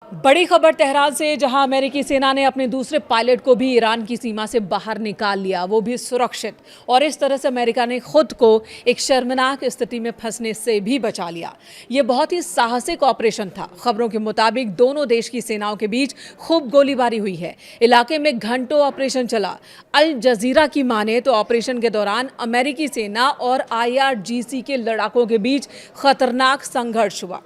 बड़ी खबर तेहरान से, जहां अमेरिकी सेना ने अपने दूसरे पायलट को भी ईरान की सीमा से बाहर निकाल लिया, वो भी सुरक्षित। और इस तरह से अमेरिका ने खुद को एक शर्मनाक स्थिति में फंसने से भी बचा लिया। ये बहुत ही साहसिक ऑपरेशन था। खबरों के मुताबिक दोनों देश की सेनाओं के बीच खूब गोलीबारी हुई है। इलाके में घंटों ऑपरेशन चला। अल जजीरा की माने तो ऑपरेशन के दौरान अमेरिकी सेना और IRGC के लड़ाकों के बीच खतरनाक संघर्ष हुआ।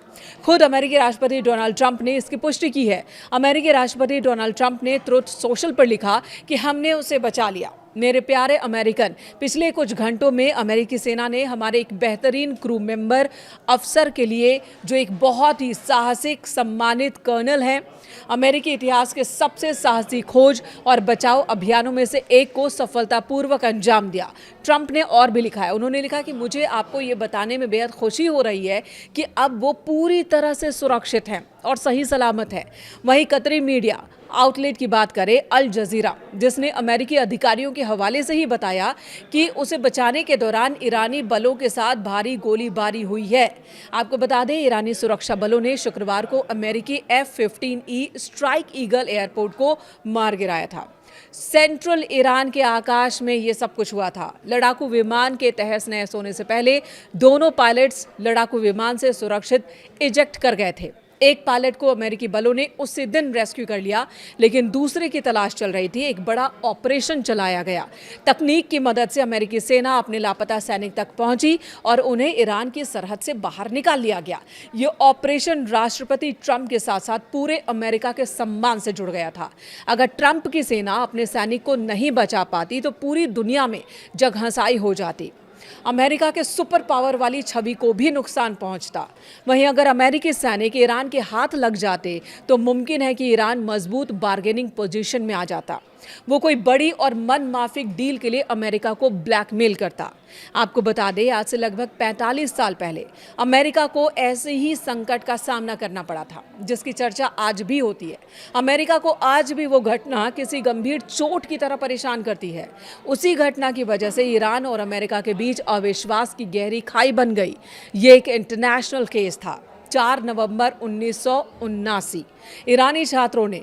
खुद अमेरिकी राष्ट्रपति डोनाल्ड ट्रंप ने इसकी पुष्टि की है। अमेरिकी राष्ट्रपति डोनाल्ड ट्रंप ने ट्रुथ सोशल पर लिखा कि हमने उसे बचा लिया। मेरे प्यारे अमेरिकन, पिछले कुछ घंटों में अमेरिकी सेना ने हमारे एक बेहतरीन क्रू मेंबर अफसर के लिए, जो एक बहुत ही साहसिक सम्मानित कर्नल हैं, अमेरिकी इतिहास के सबसे साहसी खोज और बचाव अभियानों में से एक को सफलतापूर्वक अंजाम दिया। ट्रंप ने और भी लिखा है। उन्होंने लिखा कि मुझे आपको ये बताने में बेहद खुशी हो रही है कि अब वो पूरी तरह से सुरक्षित हैं और सही सलामत है। वहीं कतरी मीडिया आउटलेट की बात करें, अल जजीरा, जिसने अमेरिकी अधिकारियों के हवाले से ही बताया कि उसे बचाने के दौरान ईरानी बलों के साथ भारी गोलीबारी हुई है। आपको बता दें, ईरानी सुरक्षा बलों ने शुक्रवार को अमेरिकी F-15E स्ट्राइक ईगल एयरपोर्ट को मार गिराया था। सेंट्रल ईरान के आकाश में ये सब कुछ हुआ था। लड़ाकू विमान के तहस नहस होने से पहले दोनों पायलट्स लड़ाकू विमान से सुरक्षित इजेक्ट कर गए थे। एक पायलट को अमेरिकी बलों ने उसी दिन रेस्क्यू कर लिया, लेकिन दूसरे की तलाश चल रही थी। एक बड़ा ऑपरेशन चलाया गया। तकनीक की मदद से अमेरिकी सेना अपने लापता सैनिक तक पहुंची और उन्हें ईरान की सरहद से बाहर निकाल लिया गया। ये ऑपरेशन राष्ट्रपति ट्रंप के साथ साथ पूरे अमेरिका के सम्मान से जुड़ गया था। अगर ट्रंप की सेना अपने सैनिक को नहीं बचा पाती तो पूरी दुनिया में जगहंसाई हो जाती। अमेरिका के सुपर पावर वाली छवि को भी नुकसान पहुंचता। वहीं अगर अमेरिकी सैनिक ईरान के हाथ लग जाते तो मुमकिन है कि ईरान मजबूत बार्गेनिंग पोजीशन में आ जाता। वो कोई बड़ी और मनमाफिक डील के लिए अमेरिका को ब्लैकमेल करता। आपको बता दें, आज से लगभग 45 साल पहले अमेरिका को ऐसे ही संकट का सामना करना पड़ा था, जिसकी चर्चा आज भी होती है। अमेरिका को आज भी वो घटना किसी गंभीर चोट की तरह परेशान करती है। उसी घटना की वजह से ईरान और अमेरिका के बीच अविश्वास की गहरी खाई बन गई। ये एक इंटरनेशनल केस था। 4 नवंबर 1979 ईरानी छात्रों ने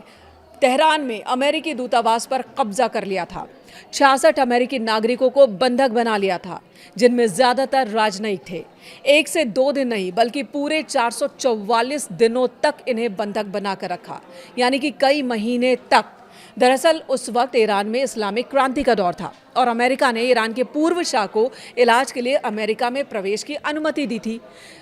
तेहरान में अमेरिकी दूतावास पर कब्जा कर लिया था। 66 अमेरिकी नागरिकों को बंधक बना लिया था, जिनमें ज्यादातर राजनयिक थे। 1 से 2 दिन नहीं, बल्कि पूरे 444 दिनों तक इन्हें बंधक बनाकर रखा, यानी कि कई महीने तक। दरअसल उस वक्त ईरान में इस्लामिक क्रांति का दौर था और अमेरिका ने ईरान के पूर्व शाह को इलाज के लिए अमेरिका में प्रवेश की अनुमति दी थी।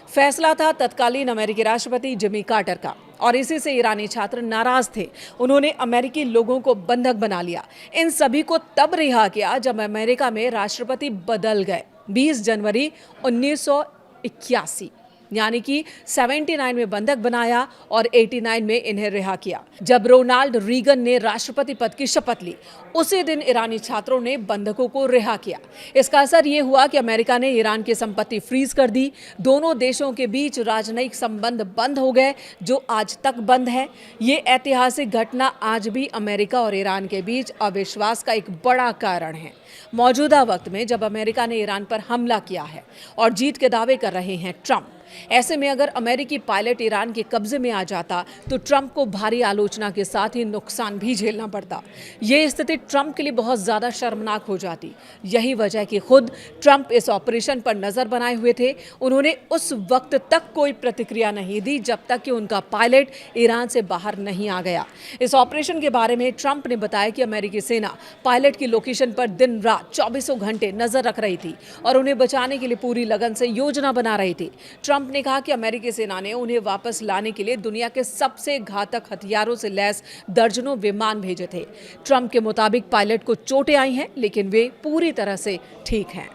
फैसला था तत्कालीन अमेरिकी राष्ट्रपति जिमी कार्टर का, और इसी से ईरानी छात्र नाराज थे। उन्होंने अमेरिकी लोगों को बंधक बना लिया। इन सभी को तब रिहा किया जब अमेरिका में राष्ट्रपति बदल गए। 20 जनवरी 1981 यानी कि 79 में बंधक बनाया और 89 में इन्हें रिहा किया। जब रोनाल्ड रीगन ने राष्ट्रपति पद की शपथ ली, उसी दिन ईरानी छात्रों ने बंधकों को रिहा किया। इसका असर ये हुआ कि अमेरिका ने ईरान की संपत्ति फ्रीज कर दी। दोनों देशों के बीच राजनयिक संबंध बंद हो गए, जो आज तक बंद है। ये ऐतिहासिक घटना आज भी अमेरिका और ईरान के बीच अविश्वास का एक बड़ा कारण है। मौजूदा वक्त में जब अमेरिका ने ईरान पर हमला किया है और जीत के दावे कर रहे हैं ट्रंप, ऐसे में अगर अमेरिकी पायलट ईरान के कब्जे में आ जाता तो ट्रंप को भारी आलोचना के साथ ही नुकसान भी झेलना पड़ता। ये स्थिति ट्रंप के लिए बहुत ज़्यादा शर्मनाक हो जाती। यही वजह कि खुद ट्रंप इस ऑपरेशन पर नज़र बनाए हुए थे। उन्होंने उस वक्त तक कोई प्रतिक्रिया नहीं दी जब तक कि उनका पायलट ईरान से बाहर नहीं आ गया। इस ऑपरेशन के बारे में ट्रंप ने बताया कि अमेरिकी सेना पायलट की लोकेशन पर दिन रात 24 घंटे नजर रख रही थी और उन्हें बचाने के लिए पूरी लगन से योजना बना रही थी। ट्रंप ने कहा कि अमेरिकी सेना ने उन्हें वापस लाने के लिए दुनिया के सबसे घातक हथियारों से लैस दर्जनों विमान भेजे थे। ट्रंप के मुताबिक पायलट को चोटें आई हैं, लेकिन वे पूरी तरह से ठीक हैं।